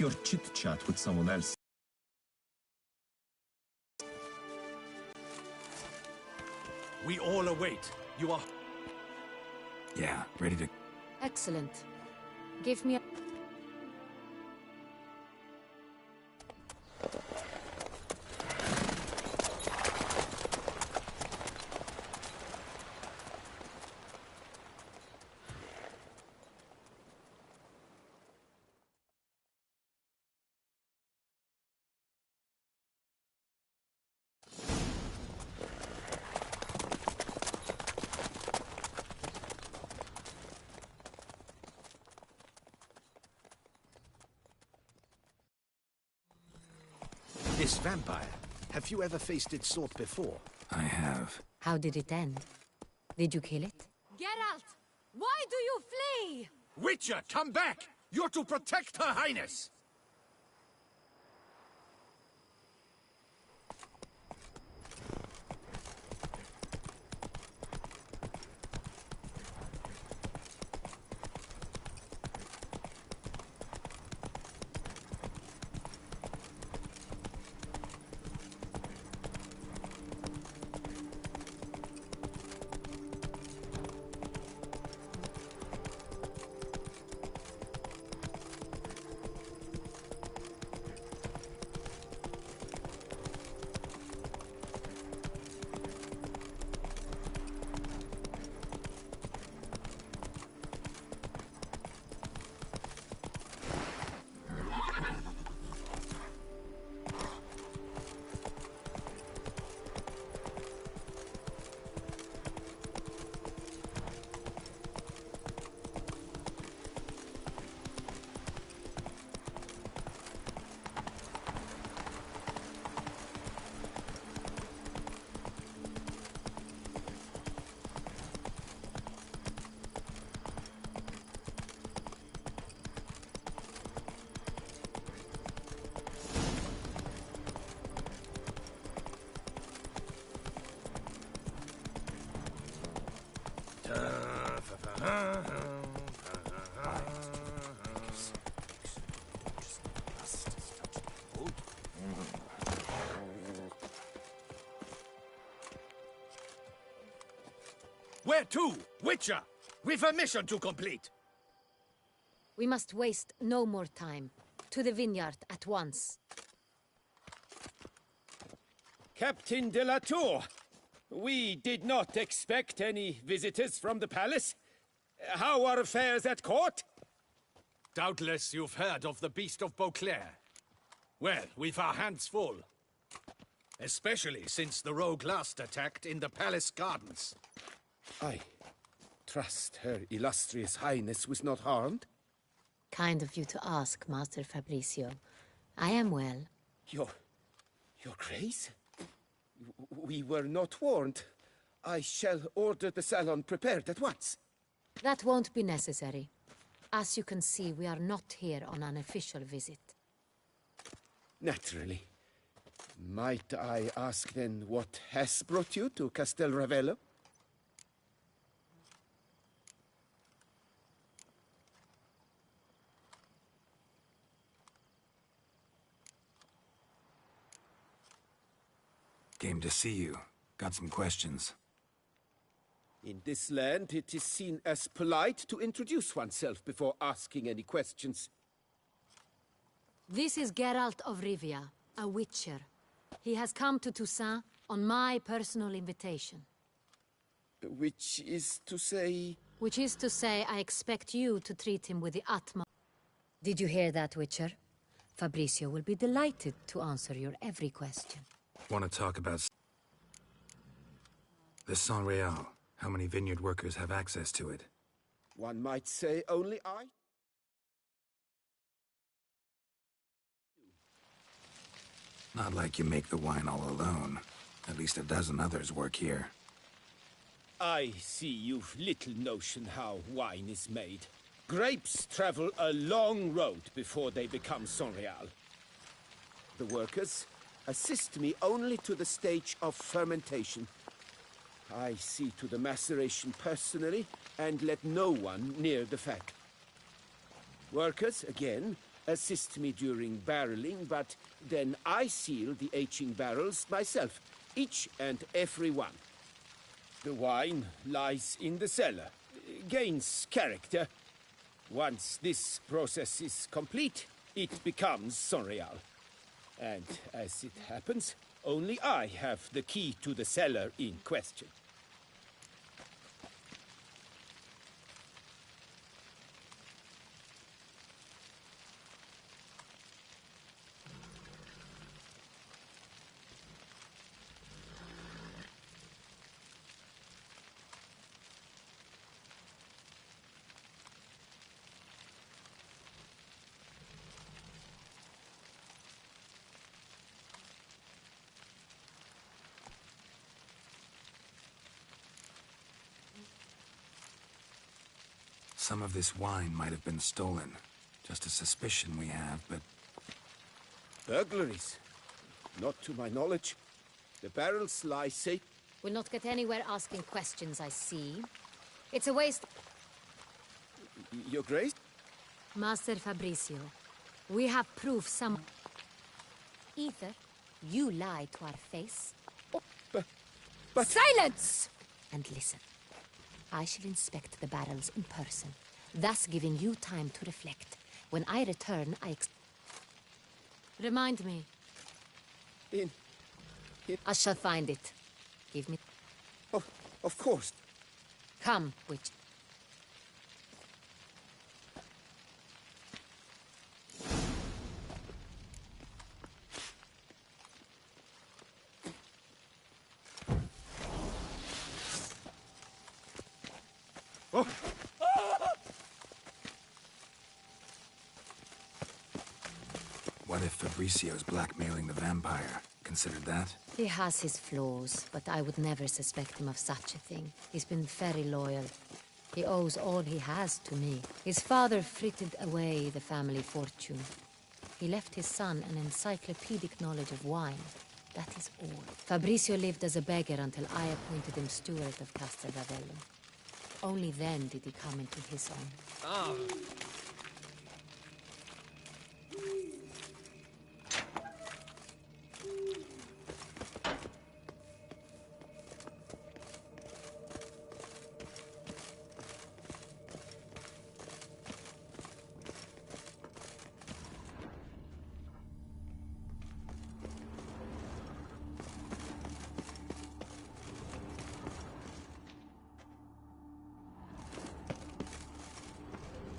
worth your chit-chat with someone else. We all await. You are... Yeah, ready to... Excellent. Give me a... This vampire. Have you ever faced its sort before? I have. How did it end? Did you kill it? Geralt! Why do you flee? Witcher, come back! You're to protect Her Highness! Where to? Witcher! We've a mission to complete! We must waste no more time. To the vineyard at once. Captain de la Tour, we did not expect any visitors from the palace. How are affairs at court? Doubtless you've heard of the Beast of Beauclair. Well, we've our hands full. Especially since the rogue last attacked in the palace gardens. I trust Her Illustrious Highness was not harmed? Kind of you to ask, Master Fabrizio. I am well. Your Grace? We were not warned. I shall order the salon prepared at once. That won't be necessary. As you can see, we are not here on an official visit. Naturally. Might I ask then what has brought you to Castel Ravello? Came to see you. Got some questions. In this land, it is seen as polite to introduce oneself before asking any questions. This is Geralt of Rivia, a witcher. He has come to Toussaint on my personal invitation. Which is to say... Which is to say, I expect you to treat him with the utmost... Did you hear that, Witcher? Fabrizio will be delighted to answer your every question. Want to talk about... the Saint-Réal. How many vineyard workers have access to it? One might say only I... Not like you make the wine all alone. At least a dozen others work here. I see you've little notion how wine is made. Grapes travel a long road before they become Saint-Réal. The workers assist me only to the stage of fermentation. I see to the maceration personally and let no one near the factory. Workers, again, assist me during barreling, but then I seal the aging barrels myself, each and every one. The wine lies in the cellar, gains character. Once this process is complete, it becomes Sonreal. And as it happens, only I have the key to the cellar in question. Some of this wine might have been stolen. Just a suspicion we have, but... Burglaries? Not to my knowledge. The barrels lie safe. We'll not get anywhere asking questions, I see. It's a waste... Your Grace? Master Fabricio, we have proof some... Either you lie to our face, or... But... Silence! And listen. I shall inspect the barrels in person, thus giving you time to reflect. When I return, Remind me. I shall find it. Give me... Of course. Come, witch. What if Fabricio's blackmailing the vampire? Considered that? He has his flaws, but I would never suspect him of such a thing. He's been very loyal. He owes all he has to me. His father frittered away the family fortune. He left his son an encyclopedic knowledge of wine. That is all. Fabricio lived as a beggar until I appointed him steward of Castel Ravello. Only then did he come into his own.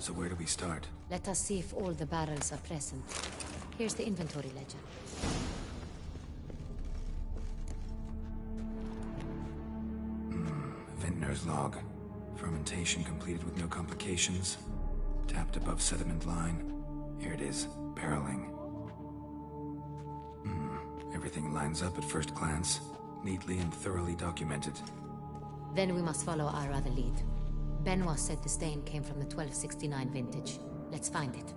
So where do we start? Let us see if all the barrels are present. Here's the inventory ledger. Vintner's log. Fermentation completed with no complications. Tapped above sediment line. Here it is. Barreling. Everything lines up at first glance. Neatly and thoroughly documented. Then we must follow our other lead. Benoit said the stain came from the 1269 vintage. Let's find it.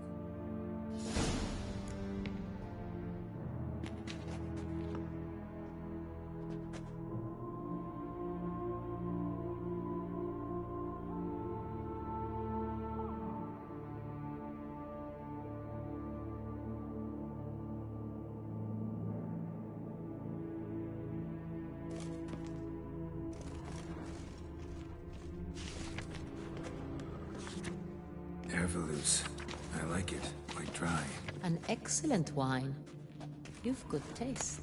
Ervelous. I like it. Quite dry. An excellent wine. You've good taste.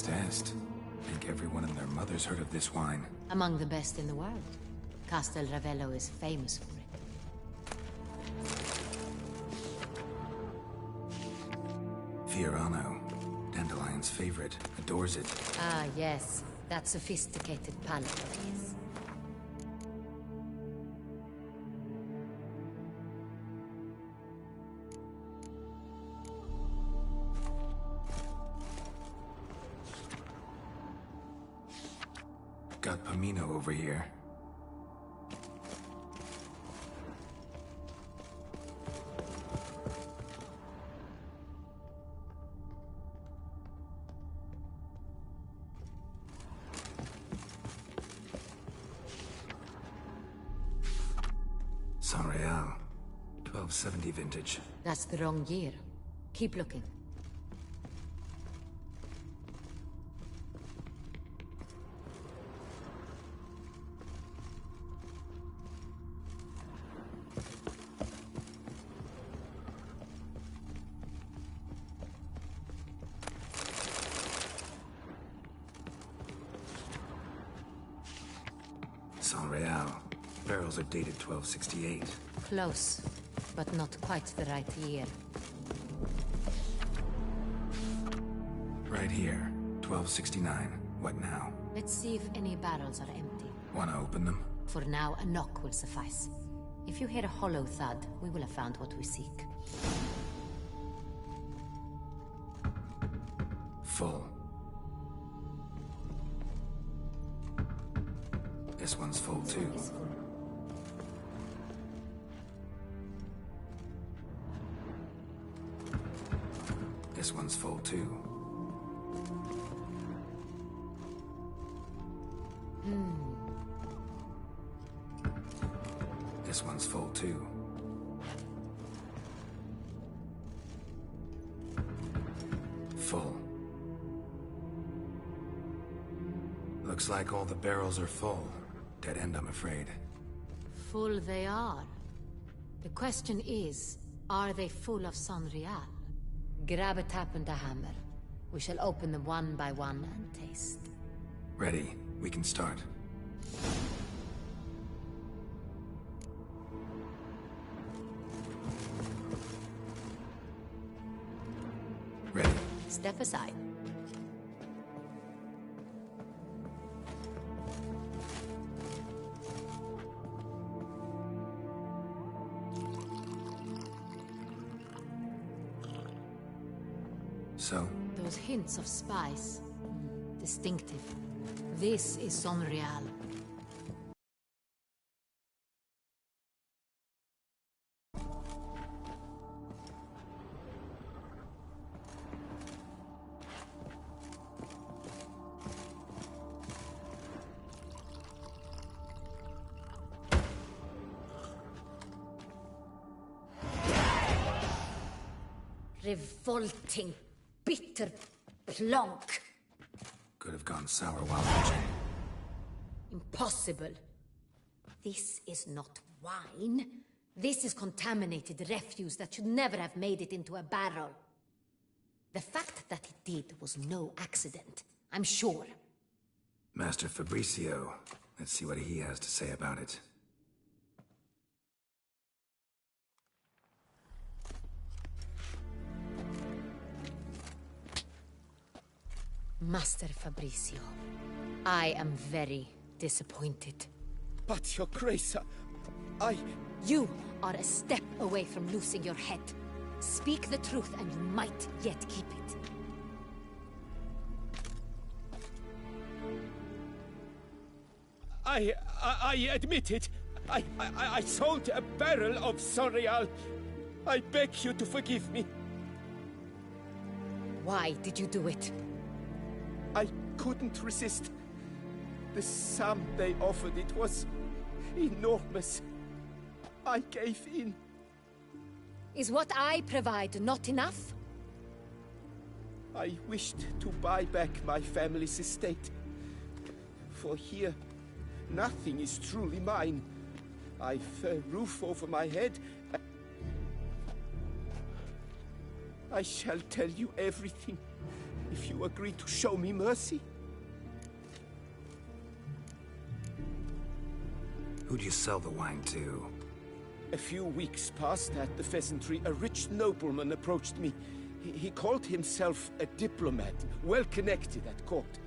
Est. Think everyone and their mother's heard of this wine. Among the best in the world. Castel Ravello is famous for it. Fiorano. Dandelion's favorite. Adores it. Ah, yes. That sophisticated palate of his. Got Pomino over here. 1270 vintage. That's the wrong year. Keep looking. Sonreal. Barrels are dated 1268. Close, but not quite the right year. Right here. 1269. What now? Let's see if any barrels are empty. Wanna open them? For now, a knock will suffice. If you hear a hollow thud, we will have found what we seek. Full. This one's full too. This one's full too. This one's full too. Full. Looks like all the barrels are full. Dead end, I'm afraid. Full they are. The question is, are they full of Sonreal? Grab a tap and a hammer. We shall open them one by one and taste. Ready. We can start. Ready. Step aside. So? Those hints of spice. Distinctive. This is Sonreal. Revolting, bitter plonk. Could have gone sour while watching. Impossible. This is not wine. This is contaminated refuse that should never have made it into a barrel. The fact that it did was no accident, I'm sure. Master Fabricio. Let's see what he has to say about it. Master Fabricio, I am very disappointed. But, Your Grace, You are a step away from losing your head. Speak the truth and you might yet keep it. I admit it. I sold a barrel of Sonreal. I beg you to forgive me. Why did you do it? I couldn't resist. The sum they offered, it was enormous. I gave in. Is what I provide not enough? I wished to buy back my family's estate. For here, nothing is truly mine. I've a roof over my head. I shall tell you everything, if you agree to show me mercy. Who'd you sell the wine to? A few weeks past at the Pheasantry, a rich nobleman approached me. He called himself a diplomat, well connected at court.